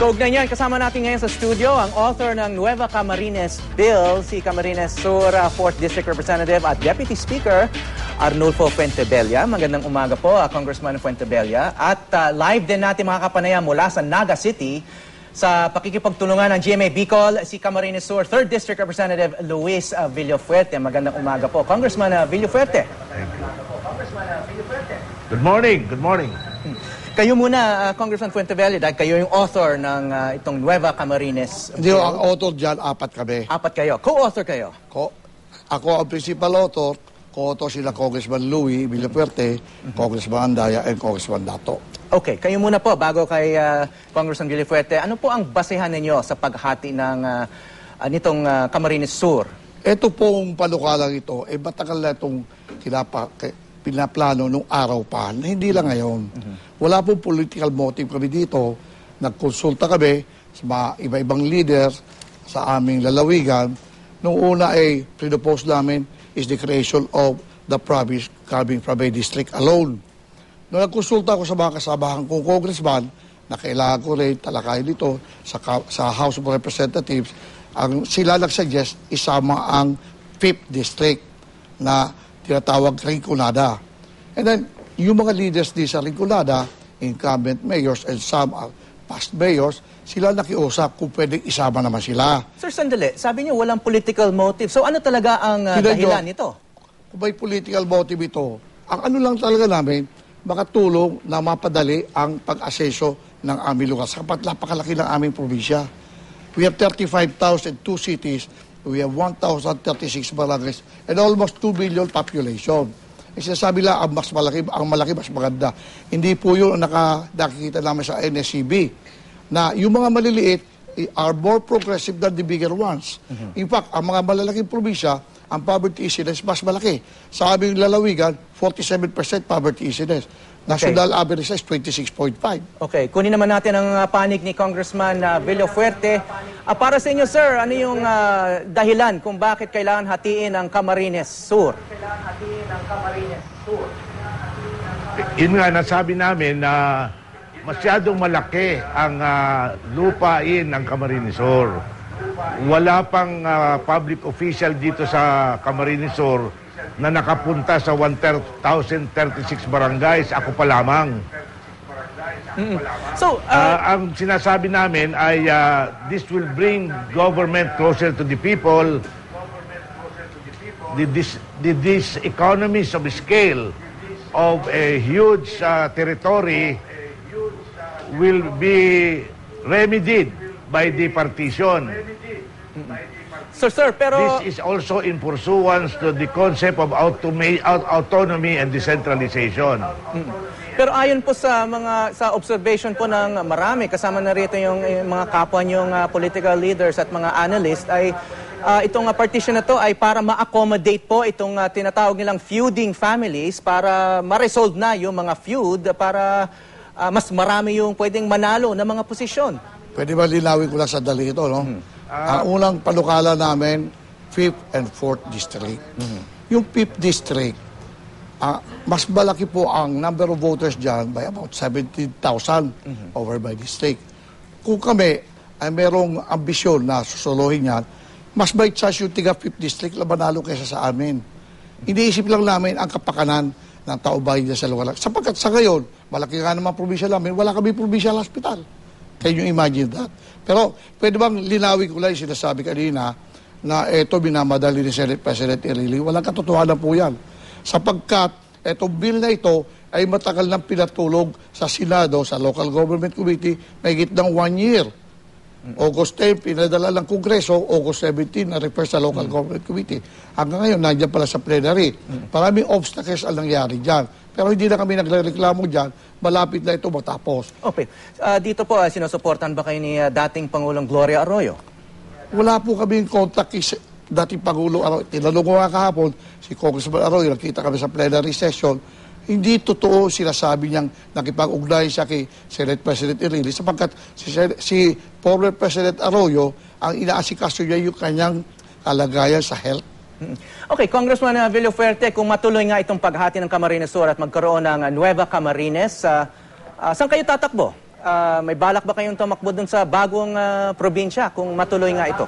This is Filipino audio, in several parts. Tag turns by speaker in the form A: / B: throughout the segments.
A: Kaugnay niyan, kasama natin ngayon sa studio ang author ng Nueva Camarines Bill, si Camarines Sur 4th District Representative at Deputy Speaker Arnulfo Fuentebella. Magandang umaga po, Congressman Fuentebella. At live din natin mga kapanayam mula sa Naga City sa pakikipagtulungan ng GMA Bicol, si Camarines Sur 3rd District Representative Luis Villafuerte. Magandang umaga po, Congressman Villafuerte.
B: Good morning, good morning.
A: Kayo muna, Congressman Fuentebella, dahil kayo yung author ng itong Nueva Camarines.
C: Hindi, ang author dyan, apat kami.
A: Apat kayo. Co-author kayo.
C: Ako ang principal author. Co-author sila Congressman Luis Villafuerte, Congressman Andaya, and Congressman Dato.
A: Okay, kayo muna po, bago kay Congressman Villafuerte, ano po ang basehan ninyo sa paghati ng nitong Camarines Sur?
C: Ito pong panukalang ito, matagal na itong pinaplano nung araw pa, na hindi lang ngayon. Wala pong political motive kami dito. Nagkonsulta kami sa mga iba-ibang leader sa aming lalawigan. Nung una ay pinopose namin is the creation of the province coming from a district alone. Nung nagkonsulta ako sa mga kasamahan kong congressman, na kailangan ko rin talakayin dito sa House of Representatives, sila nag-suggest isama ang 5th district na tinatawag Rinconada. And then, yung mga leaders di sa Rinconada, incumbent mayors and some past mayors, sila nakiusap kung pwedeng isama naman sila.
A: Sir, sandali. Sabi niyo walang political motive. So ano talaga ang dahilan nito?
C: Kung may political motive ito, ang ano lang talaga namin, makatulong na mapadali ang pag-aseso ng aming lugar. Sapat napakalaki ng aming probinsya. We have 35,002 cities. We have 1,036 barangays and almost 2 million population. Sinasabi lang, ang malaki, mas maganda. Hindi po yun nakikita namin sa NSCB na yung mga maliliit are more progressive than the bigger ones. In fact, ang mga malalaking probinsya, ang poverty incidence mas malaki. Sa aming lalawigan, 47% poverty incidence. National average is 26.5.
A: Okay, kunin naman natin ang panig ni Congressman Villafuerte. Para sa inyo, sir, ano yung dahilan kung bakit kailangan hatiin ang Camarines Sur?
B: Yun nga, nasabi namin na masyadong malaki ang lupain ng Camarines Sur. Wala pang public official dito sa Camarines Sur na nakapunta sa 1,036 barangays. Ako pa lamang.
A: So,
B: ang sinasabi namin ay this will bring government closer to the people. These economies of scale of a huge territory will be remedied by the partition.
A: sir, pero
B: This is also in pursuance to the concept of autonomy and decentralization.
A: Pero ayon po sa observation po ng marami, kasama na rito yung mga kapwa niyong political leaders at mga analysts, ay itong partition na to ay para ma-accommodate po itong tinatawag nilang feuding families para ma-resolve na yung mga feud para mas marami yung pwedeng manalo na mga posisyon.
C: Pwede ba linawin ko lang sa dali ito, no? Ang unang panukala namin, 5th and 4th district. Yung 5th district, mas malaki po ang number of voters dyan by about 17,000 over by district. Kung kami ay merong ambisyon na susuluhin yan, mas may chance yung tiga 5th district na manalo kaysa sa amin. Iniisip lang namin ang kapakanan ng tao-bayan sa lugar. Sapagkat sa ngayon, malaki nga naman probinsya namin, wala kami provincial hospital. Can you imagine that? Pero pwede bang linawin ko lang yung sinasabi kanina na ito binamadali ni Senate President Irilli? Walang katotohanan po yan. Sapagkat itong bill na ito ay matagal nang pinatulog sa Senado, sa Local Government Committee, may higit ng 1 year. August 10, pinadala ng Kongreso, August 17, na-refer sa Local Government Committee. Hanggang ngayon, nandiyan pala sa plenary. Maraming obstacles ang nangyari dyan. Pero hindi na kami nagreklamo dyan, malapit na ito matapos.
A: Okay. Dito po, sinusuportan ba kayo ni dating Pangulong Gloria Arroyo?
C: Wala po kami contact kay dating Pangulong Arroyo. Tinanong ko nga kahapon, si Congressman Arroyo, nakita kami sa plenary session, hindi totoo sinasabi niyang nakipag-ugnay siya kay Senate President Irilli sapagkat si former President Arroyo, ang inaasikaso niya yung kanyang kalagayan sa health.
A: Okay, Congressman Villafuerte, kung matuloy nga itong paghati ng Camarines Sur at magkaroon ng Nueva Camarines, saan kayo tatakbo? may balak ba kayong tumakbo dun sa bagong probinsya kung matuloy nga ito?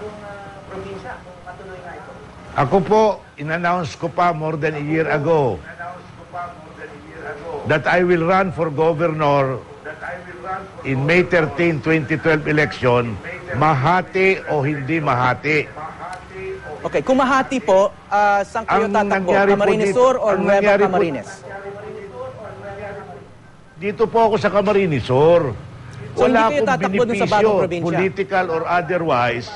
B: Ako po, in-announce ko pa more than a year ago that I will run for governor in May 13, 2012 election, mahati o hindi mahati.
A: Okay, kung mahati po, saan kayo
B: Ang
A: tatakbo?
B: nangyari po
A: Camarines
B: dito-
A: Sur or
B: ang
A: Nueva
B: nangyari po-
A: Camarines?
B: Dito po ako sa Camarines Sur.
A: So, hindi
B: Wala
A: kayo
B: pong
A: tatakbo dun sa bagong
B: benepisyo,
A: probinsya?
B: political or otherwise,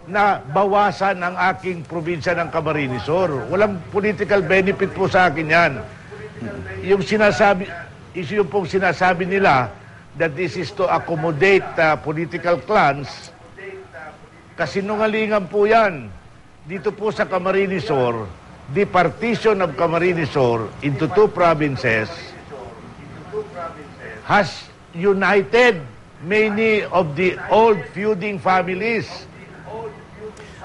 B: na bawasan ang aking probinsya ng Camarines Sur. Walang political benefit po sa akin yan. Yung pong sinasabi nila that this is to accommodate political clans, kasinungalingan po yan. Dito po sa Camarines Sur, the partition of Camarines Sur into two provinces has united many of the old feuding families.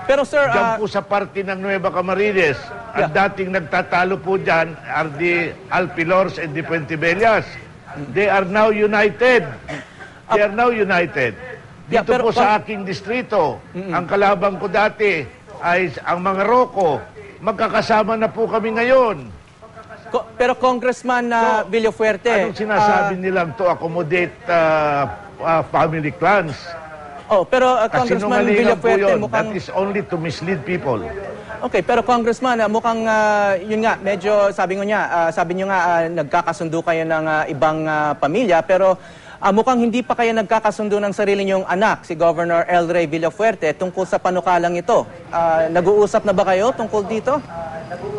A: Pero sir,
B: Diyan po sa parte ng Nueva Camarines, ang dating nagtatalo po dyan are the Alpilors and the Puentebellas. They are now united. They are now united.
A: Yeah,
B: Dito
A: pero
B: po sa aking distrito, ang kalabang ko dati ay ang mga Roko. Magkakasama na po kami ngayon.
A: pero Congressman Villafuerte,
B: Anong sinasabi nilang to accommodate family clans?
A: pero Congressman
B: Kasinungalingan po
A: Villafuerte
B: yun.
A: mukhang...
B: That is only to mislead people.
A: Okay, pero Congressman, mukhang yun nga, medyo sabi niyo nga nagkakasundo kayo ng ibang pamilya, pero mukhang hindi pa kayo nagkakasundo ng sarili niyong anak, si Governor El Rey Villafuerte, tungkol sa panukalang ito. Nag-uusap na ba kayo tungkol dito?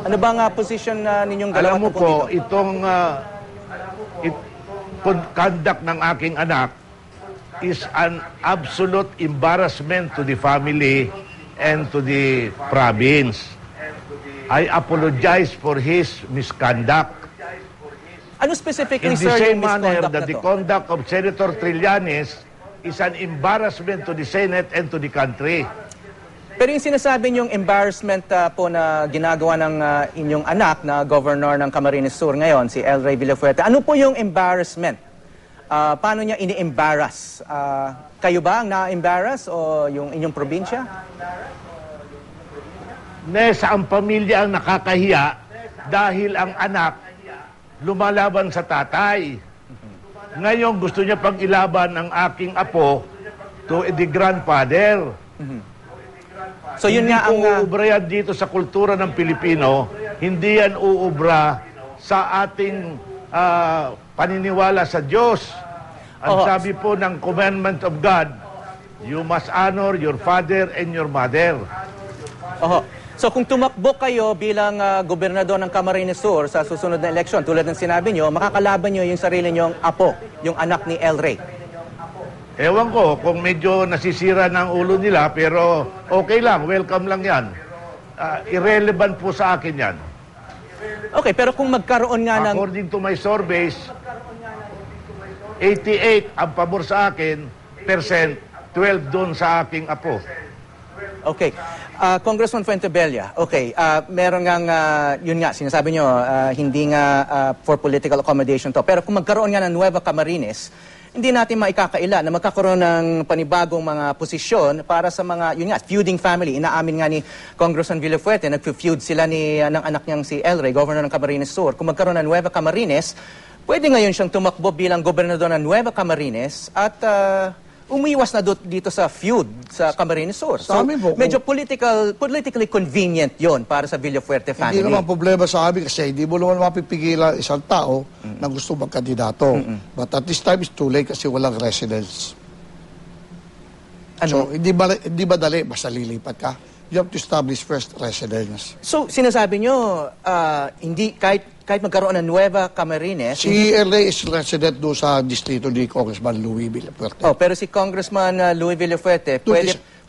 A: Ano bang posisyon ninyong dalawa
B: Alam mo
A: tungkol
B: po,
A: dito?
B: itong conduct ng aking anak is an absolute embarrassment to the family and to the province. I apologize for his misconduct.
A: Ano specifically,
B: In the
A: sir,
B: same
A: yung
B: manner
A: misconduct
B: that
A: na
B: the
A: to?
B: conduct of Senator Trillanes is an embarrassment to the Senate and to the country.
A: Pero yung sinasabi niyong embarrassment po na ginagawa ng inyong anak na governor ng Camarines Sur ngayon, si El Rey Villafuerte, ano po yung embarrassment? Paano niya ini-embarrass? Kayo ba ang na-embarrass o yung inyong probinsya?
B: Nesa ang pamilya ang nakakahiya dahil ang anak lumalaban sa tatay. Ngayon gusto niya pang ilaban ang aking apo to the grandfather.
A: So yun
B: Hindi
A: nga ang...
B: po uubra yan dito sa kultura ng Pilipino, hindi yan uubra sa ating paniniwala sa Diyos. Ang sabi po ng commandment of God, you must honor your father and your mother.
A: So kung tumakbo kayo bilang gobernador ng Camarines Sur sa susunod na eleksyon, tulad ng sinabi nyo, makakalaban nyo yung sarili nyong apo, yung anak ni El Rey.
B: Ewan ko kung medyo nasisira ng ulo nila, pero okay lang, welcome lang yan. Irrelevant po sa akin yan.
A: Okay, pero kung magkaroon nga ng...
B: According to my surveys, 88 ang pabor sa akin, 12 doon sa aking apo.
A: Okay. Congressman Fuentebella, okay, meron nga, yun nga, sinasabi nyo, hindi nga for political accommodation to. Pero kung magkaroon nga ng Nueva Camarines, hindi natin maikakaila na magkakaroon ng panibagong mga posisyon para sa mga, yun nga, feuding family. Inaamin nga ni Congressman Villafuerte, nag-feud sila ng anak niyang si El Rey, governor ng Camarines Sur. Kung magkaroon ng Nueva Camarines, pwede ngayon siyang tumakbo bilang gobernador ng Nueva Camarines at umiwas na dito sa feud sa Camarines Sur. So, medyo politically convenient yon para sa Villafuerte family.
C: Hindi naman problema sa amin kasi hindi mo naman mapipigilan isang tao na gusto magkandidato. But at this time, it's too late kasi walang residence. So, hindi madali, basta lilipat ka. You have to establish first residence.
A: So, sinasabi nyo, hindi, kahit magkaroon ng Nueva Camarines...
C: Si LA is resident doon sa distrito ni Congressman Louis Villafuerte.
A: pero si Congressman Louis Villafuerte,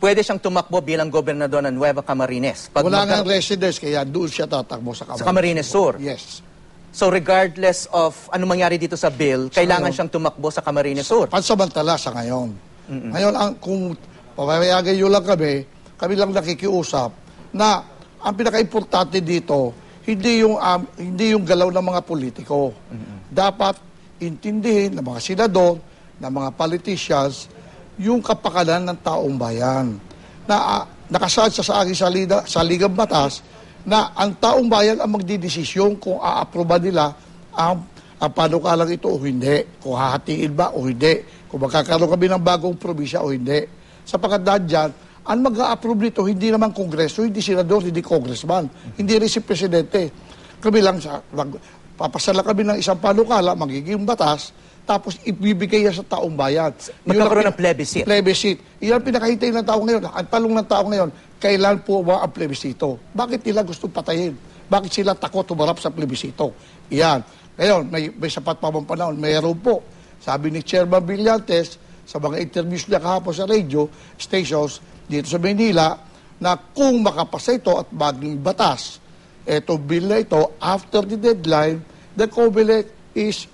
A: pwede siyang tumakbo bilang gobernador ng Nueva Camarines.
C: Wala nga residence, kaya doon siya tatakbo sa
A: Camarines Sur.
C: Yes.
A: So regardless of ano mangyari dito sa bill, kailangan siyang tumakbo sa Camarines Sur.
C: Pansamantala sa ngayon. Ngayon, kung papayagan nyo lang kami lang nakikiusap na ang pinaka-importante dito, hindi yung galaw ng mga politiko. Dapat intindihin ng mga senador ng mga politicians yung kapakanan ng taong bayan. Na nakasaad sa aking saligang batas na ang taong bayan ang magdidesisyon kung aaproba nila ang panukalang ito o hindi, kung hahatiin ba o hindi, kung magkakaroon kami ng bagong probinsya o hindi. Sapagkat dyan, ang mag-a-approve nito, hindi naman kongreso, hindi senador, hindi congressman, hindi rin si presidente. Kami lang, papasala kami ng isang panukala, magiging batas, tapos ibibigay yan sa taong bayan.
A: Magkakaroon ng plebiscite.
C: Plebiscite. Iyan pinakahintay ng tao ngayon. Ang talong ng tao ngayon, kailan po ba ang plebisito? Bakit nila gusto patayin? Bakit sila takot tumarap sa plebisito? Iyan. Ngayon, may sapat pa bang panahon? Mayroon po. Sabi ni Chairman Brillantes, sa mga interviews niya kahapon sa radio stations dito sa Manila, na kung makapasa ito at maging batas, ito bill na ito, after the deadline, the Comelec is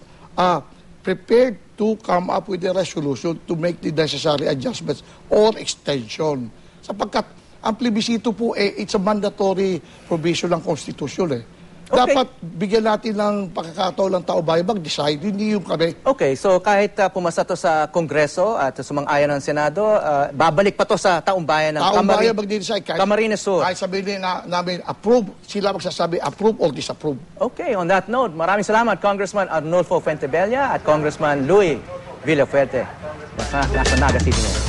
C: prepared to come up with a resolution to make the necessary adjustments or extension. Sapagkat ang plebisito po, it's a mandatory provision ng Constitution.
A: Okay.
C: Dapat bigyan natin ng pagkakataon ng tao bayan mag-decide, hindi yung kami.
A: Okay, so kahit pumasa to sa Kongreso at sumang-ayon ng Senado, babalik pa to sa taong bayan ng
C: Taong bayan mag-decide.
A: Camarines Sur.
C: Kahit sabihin namin approve, sila magsasabi approve or disapprove.
A: Okay, on that note, maraming salamat Congressman Arnulfo Fuentebella at Congressman Louie Villafuerte. Nasa Naga City ngayon.